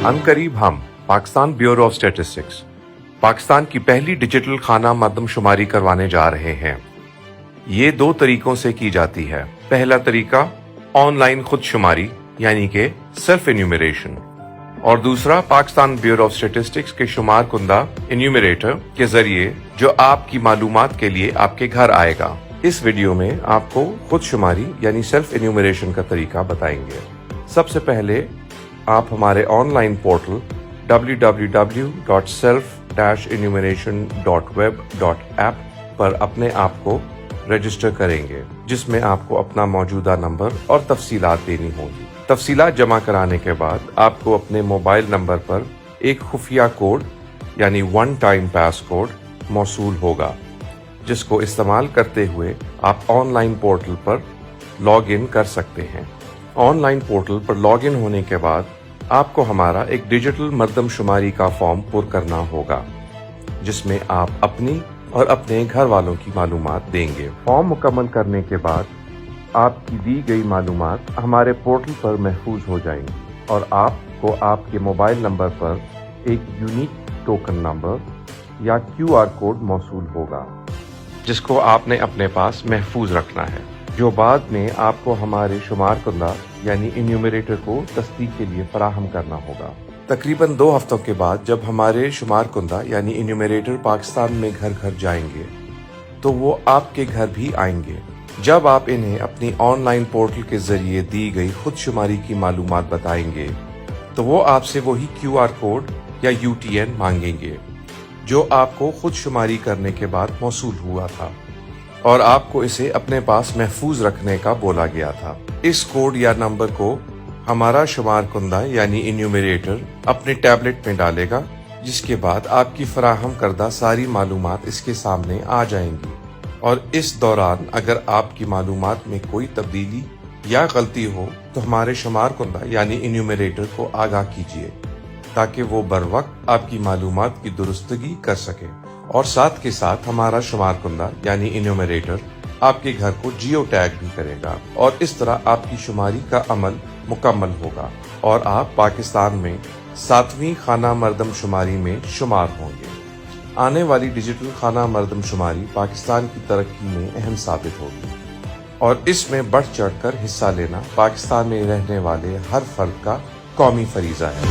عنقریب ہم Pakistan bureau of statistics Pakistan کی پہلی ڈیجیٹل خانہ مردم شماری کروانے جا رہے ہیں۔ یہ 2 طریقوں سے کی جاتی ہے۔ پہلا طریقہ آن لائن خود شماری یعنی کہ سیلف انیومریشن، اور دوسرا پاکستان بیورو آف اسٹیٹسٹکس کے شمار کنندہ انیومریٹر کے ذریعے جو آپ کی معلومات کے لیے آپ کے گھر آئے گا۔ اس ویڈیو میں آپ کو خود شماری یعنی سیلف انیومریشن کا طریقہ بتائیں گے۔ سب سے پہلے آپ ہمارے آن لائن پورٹل www.self-enumeration.web.app پر اپنے آپ کو رجسٹر کریں گے، جس میں آپ کو اپنا موجودہ نمبر اور تفصیلات دینی ہوں گی۔ تفصیلات جمع کرانے کے بعد آپ کو اپنے موبائل نمبر پر ایک خفیہ کوڈ یعنی 1 ٹائم پاس کوڈ موصول ہوگا، جس کو استعمال کرتے ہوئے آپ on line portal per log in کر سکتے ہیں۔ On line portal per log in ہونے کے بعد آپ کو ہمارا ایک ڈیجیٹل مردم شماری کا فارم پر کرنا ہوگا، جس میں آپ اپنی اور اپنے گھر والوں کی معلومات دیں گے۔ فارم مکمل کرنے کے بعد آپ کی دی گئی معلومات ہمارے پورٹل پر محفوظ ہو جائیں گی، اور آپ کو آپ کے موبائل نمبر پر ایک یونیک ٹوکن نمبر یا QR کوڈ موصول ہوگا، جس کو آپ نے اپنے پاس محفوظ رکھنا ہے، جو بعد میں آپ کو ہمارے شمار کنندہ یعنی انیومریٹر کو تصدیق کے لیے فراہم کرنا ہوگا۔ تقریباً 2 ہفتوں کے بعد جب ہمارے شمار کنندہ یعنی انیومریٹر پاکستان میں گھر گھر جائیں گے تو وہ آپ کے گھر بھی آئیں گے۔ جب آپ انہیں اپنی آن لائن پورٹل کے ذریعے دی گئی خود شماری کی معلومات بتائیں گے تو وہ آپ سے وہی QR کوڈ یا UTN مانگیں گے جو آپ کو خود شماری کرنے کے بعد موصول ہوا تھا، اور آپ کو اسے اپنے پاس محفوظ رکھنے کا بولا گیا تھا۔ اس کوڈ یا نمبر کو ہمارا شمار کنندہ یعنی انیومریٹر اپنے ٹیبلٹ میں ڈالے گا، جس کے بعد آپ کی فراہم کردہ ساری معلومات اس کے سامنے آ جائیں گی، اور اس دوران اگر آپ کی معلومات میں کوئی تبدیلی یا غلطی ہو تو ہمارے شمار کنندہ یعنی انیومریٹر کو آگاہ کیجیے، تاکہ وہ بروقت آپ کی معلومات کی درستگی کر سکے، اور ساتھ کے ساتھ ہمارا شمار کنندہ یعنی انیومریٹر آپ کے گھر کو جیو ٹیگ بھی کرے گا، اور اس طرح آپ کی شماری کا عمل مکمل ہوگا اور آپ پاکستان میں 7ویں خانہ مردم شماری میں شمار ہوں گے۔ آنے والی ڈیجیٹل خانہ مردم شماری پاکستان کی ترقی میں اہم ثابت ہوگی، اور اس میں بڑھ چڑھ کر حصہ لینا پاکستان میں رہنے والے ہر فرد کا قومی فریضہ ہے۔